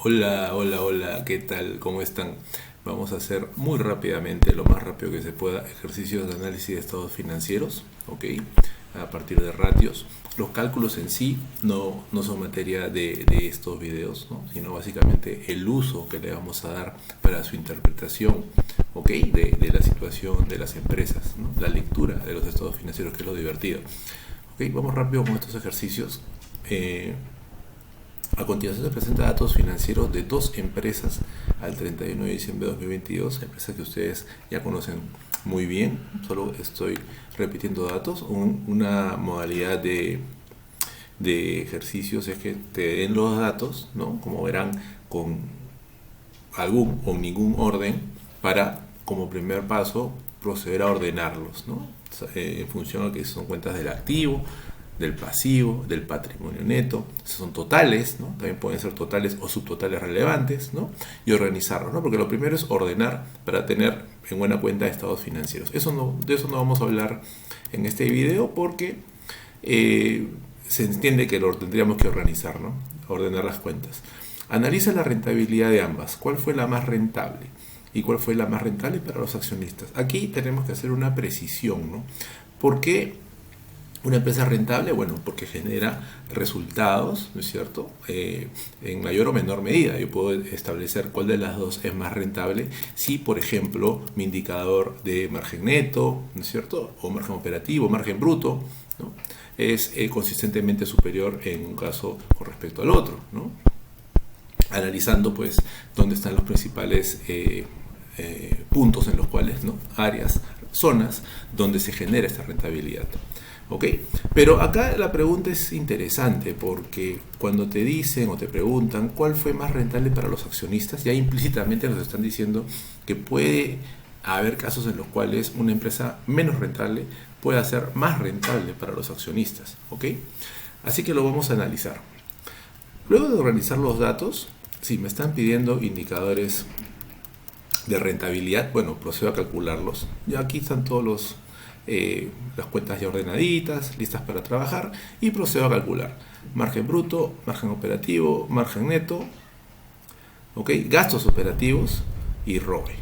Hola, hola, hola, ¿qué tal? ¿Cómo están? Vamos a hacer muy rápidamente, lo más rápido que se pueda, ejercicios de análisis de estados financieros, ¿ok? A partir de ratios. Los cálculos en sí no son materia de estos videos, ¿no? Sino básicamente el uso que le vamos a dar para su interpretación, ¿ok? De la situación de las empresas, ¿no? La lectura de los estados financieros, que es lo divertido. ¿Ok? Vamos rápido con estos ejercicios. A continuación se presenta datos financieros de dos empresas al 31 de diciembre de 2022, empresas que ustedes ya conocen muy bien, solo estoy repitiendo datos. Una modalidad de ejercicios es que te den los datos, ¿no? Como verán, con algún o ningún orden para, como primer paso, proceder a ordenarlos, ¿no? En función a que son cuentas del activo, del pasivo, del patrimonio neto, son totales, ¿no? También pueden ser totales o subtotales relevantes, ¿no? Y organizarlos, ¿no? Porque lo primero es ordenar para tener en buena cuenta estados financieros. De eso no vamos a hablar en este video porque se entiende que lo tendríamos que organizar, ¿no? Ordenar las cuentas. Analiza la rentabilidad de ambas. ¿Cuál fue la más rentable? ¿Y cuál fue la más rentable para los accionistas? Aquí tenemos que hacer una precisión, ¿no? ¿Por qué una empresa rentable? Bueno, porque genera resultados, ¿no es cierto? En mayor o menor medida. Yo puedo establecer cuál de las dos es más rentable si, por ejemplo, mi indicador de margen neto, ¿no es cierto? O margen operativo, margen bruto, ¿no? Es consistentemente superior en un caso con respecto al otro, ¿no? Analizando pues dónde están los principales puntos en los cuales, ¿no? Áreas, zonas donde se genera esta rentabilidad. ¿Ok? Pero acá la pregunta es interesante porque cuando te dicen o te preguntan cuál fue más rentable para los accionistas, ya implícitamente nos están diciendo que puede haber casos en los cuales una empresa menos rentable pueda ser más rentable para los accionistas. ¿Ok? Así que lo vamos a analizar. Luego de organizar los datos, si me están pidiendo indicadores de rentabilidad, bueno, procedo a calcularlos. Ya aquí están todos las cuentas ya ordenaditas, listas para trabajar, y procedo a calcular margen bruto, margen operativo, margen neto, ¿ok? Gastos operativos y ROE,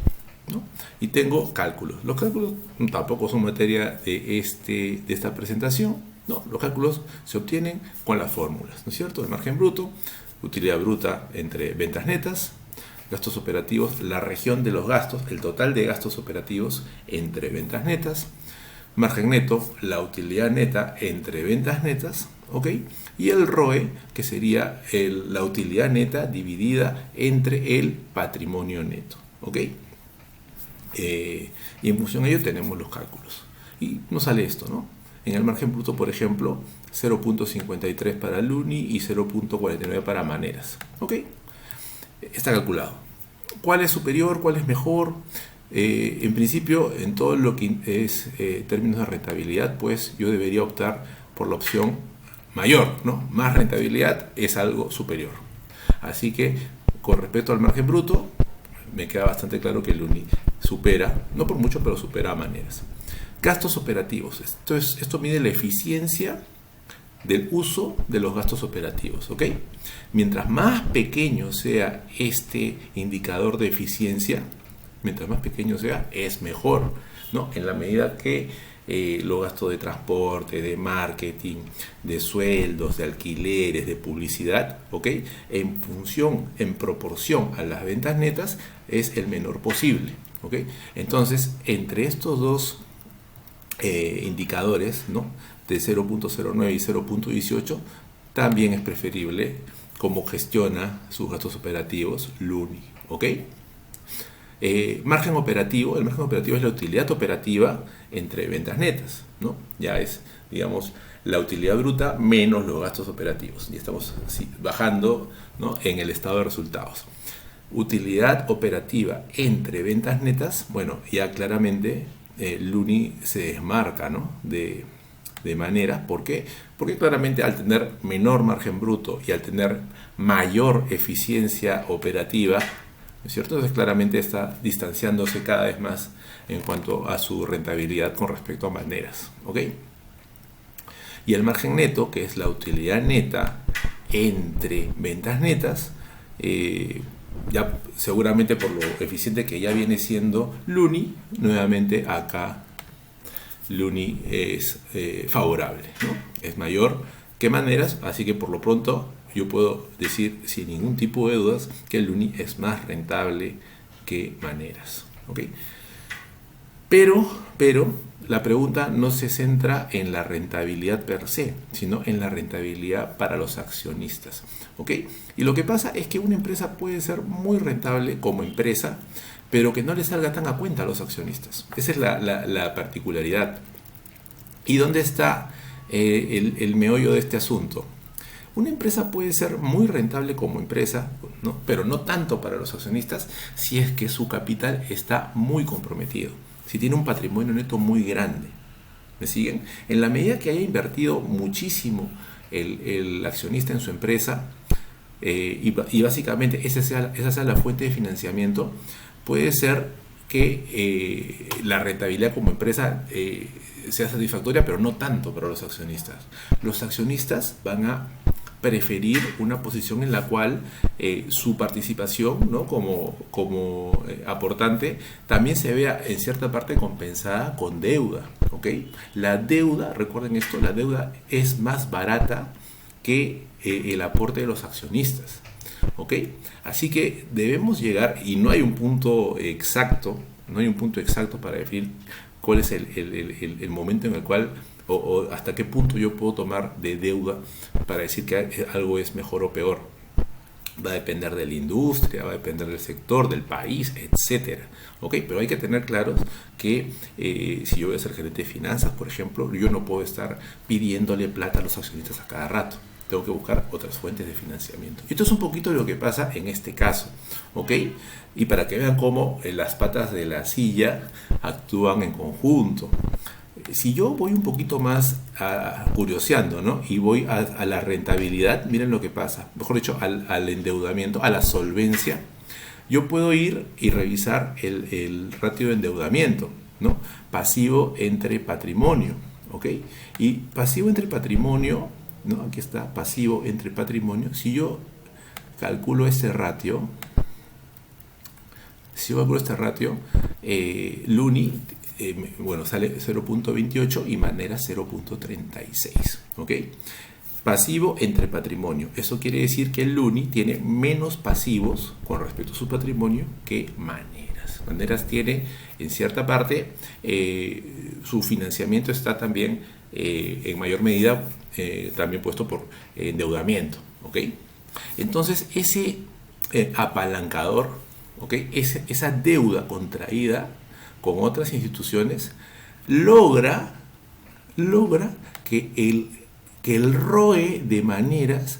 ¿no? Y tengo cálculos. Los cálculos tampoco son materia de esta presentación, ¿no? Los cálculos se obtienen con las fórmulas, ¿no es cierto? El margen bruto, utilidad bruta entre ventas netas, gastos operativos, la región de los gastos, el total de gastos operativos entre ventas netas, margen neto, la utilidad neta entre ventas netas, ¿ok? Y el ROE, que sería la utilidad neta dividida entre el patrimonio neto, ¿ok? Y en función de ello tenemos los cálculos. Y nos sale esto, ¿no? En el margen bruto, por ejemplo, 0.53 para Luni y 0.49 para Maneras, ¿ok? Está calculado. ¿Cuál es superior? ¿Cuál es mejor? En principio, en todo lo que es términos de rentabilidad, pues yo debería optar por la opción mayor, ¿no? Más rentabilidad es algo superior. Así que, con respecto al margen bruto, me queda bastante claro que el Luni supera, no por mucho, pero supera a Maneras. Gastos operativos. Esto mide la eficiencia del uso de los gastos operativos, ¿ok? Mientras más pequeño sea este indicador de eficiencia, mientras más pequeño sea, es mejor, ¿no? En la medida que los gastos de transporte, de marketing, de sueldos, de alquileres, de publicidad, ¿ok? En proporción a las ventas netas, es el menor posible, ¿ok? Entonces, entre estos dos indicadores, ¿no? De 0.09 y 0.18, también es preferible cómo gestiona sus gastos operativos Luni, ¿ok? Margen operativo, el margen operativo es la utilidad operativa entre ventas netas, ¿no? Ya es, digamos, la utilidad bruta menos los gastos operativos. Y estamos así, bajando, ¿no? En el estado de resultados. Utilidad operativa entre ventas netas, bueno, ya claramente Luni se desmarca, ¿no? de manera, ¿por qué? Porque claramente al tener menor margen bruto y al tener mayor eficiencia operativa, ¿no es cierto? Entonces claramente está distanciándose cada vez más en cuanto a su rentabilidad con respecto a Maneras, ¿ok? Y el margen neto, que es la utilidad neta entre ventas netas, ya seguramente por lo eficiente que ya viene siendo Luni, nuevamente acá Luni es favorable, ¿no? Es mayor que Maneras, así que por lo pronto yo puedo decir sin ningún tipo de dudas que Luni es más rentable que Maneras, ¿ok? Pero la pregunta no se centra en la rentabilidad per se, sino en la rentabilidad para los accionistas, ¿ok? Y lo que pasa es que una empresa puede ser muy rentable como empresa, pero que no le salga tan a cuenta a los accionistas. Esa es la particularidad. ¿Y dónde está el meollo de este asunto? Una empresa puede ser muy rentable como empresa, ¿no? Pero no tanto para los accionistas si es que su capital está muy comprometido, si tiene un patrimonio neto muy grande. ¿Me siguen? En la medida que haya invertido muchísimo el accionista en su empresa, y básicamente esa sea la fuente de financiamiento, puede ser que la rentabilidad como empresa sea satisfactoria, pero no tanto para los accionistas. Los accionistas van a preferir una posición en la cual su participación, ¿no? como aportante también se vea en cierta parte compensada con deuda, ¿ok? La deuda, recuerden esto, la deuda es más barata que el aporte de los accionistas, ¿ok? Así que debemos llegar, y no hay un punto exacto, para definir cuál es el momento en el cual o hasta qué punto yo puedo tomar de deuda para decir que algo es mejor o peor. Va a depender de la industria, va a depender del sector, del país, etcétera. ¿Ok? Pero hay que tener claros que si yo voy a ser gerente de finanzas, por ejemplo, yo no puedo estar pidiéndole plata a los accionistas a cada rato. Tengo que buscar otras fuentes de financiamiento. Esto es un poquito lo que pasa en este caso, ¿ok? Y para que vean cómo las patas de la silla actúan en conjunto. Si yo voy un poquito más curioseando, ¿no? Y voy a la rentabilidad, miren lo que pasa. Mejor dicho, al endeudamiento, a la solvencia. Yo puedo ir y revisar el ratio de endeudamiento, ¿no? Pasivo entre patrimonio, ¿ok? Y pasivo entre patrimonio, ¿no? Aquí está, pasivo entre patrimonio. Si yo calculo este ratio, Luni, bueno, sale 0.28 y Manera 0.36, ¿ok? Pasivo entre patrimonio. Eso quiere decir que el Luni tiene menos pasivos con respecto a su patrimonio que Maneras. Maneras tiene, en cierta parte, su financiamiento está también, en mayor medida, también puesto por endeudamiento, ¿ok? Entonces, ese apalancador, ¿ok? Esa deuda contraída con otras instituciones logra que el ROE de Maneras,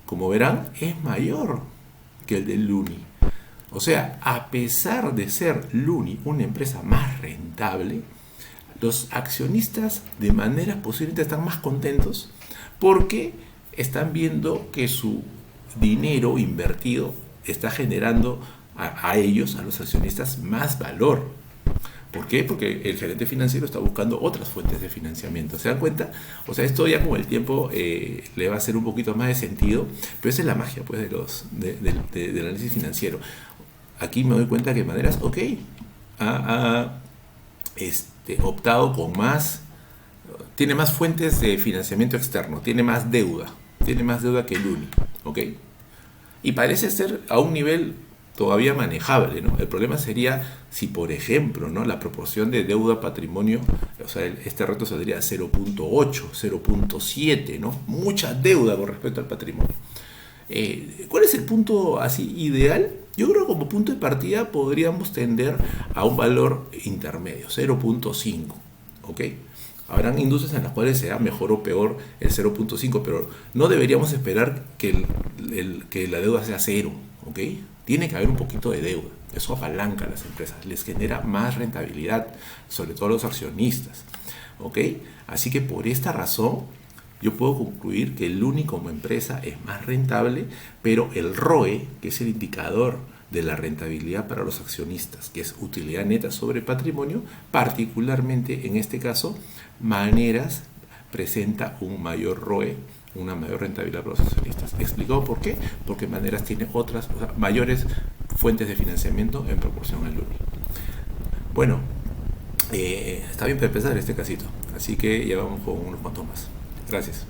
como verán, es mayor que el de Luni. O sea, a pesar de ser Luni una empresa más rentable, los accionistas de Maneras posiblemente están más contentos porque están viendo que su dinero invertido está generando a ellos, a los accionistas, más valor. ¿Por qué? Porque el gerente financiero está buscando otras fuentes de financiamiento. ¿Se dan cuenta? O sea, esto ya con el tiempo le va a hacer un poquito más de sentido, pero esa es la magia, pues, del análisis financiero. Aquí me doy cuenta que Maneras, ok, ha optado con tiene más fuentes de financiamiento externo, tiene más deuda que el Luni, ¿ok? Y parece ser a un nivel todavía manejable, ¿no? El problema sería si, por ejemplo, ¿no? La proporción de deuda-patrimonio, o sea, este reto saldría a 0.8, 0.7, ¿no? Mucha deuda con respecto al patrimonio. ¿Cuál es el punto así ideal? Yo creo que como punto de partida podríamos tender a un valor intermedio, 0.5, ¿ok? Habrán industrias en las cuales sea mejor o peor el 0.5, pero no deberíamos esperar que la deuda sea cero, ¿ok? Tiene que haber un poquito de deuda. Eso apalanca a las empresas, les genera más rentabilidad, sobre todo a los accionistas, ¿ok? Así que por esta razón yo puedo concluir que el Luni como empresa es más rentable, pero el ROE, que es el indicador de la rentabilidad para los accionistas, que es utilidad neta sobre patrimonio, particularmente en este caso, Maneras presenta un mayor ROE una mayor rentabilidad para los accionistas. ¿Explicado por qué? Porque Maneras tiene otras, o sea, mayores fuentes de financiamiento en proporción al UNI. Bueno, está bien para empezar este casito, así que ya vamos con unos cuantos más. Gracias.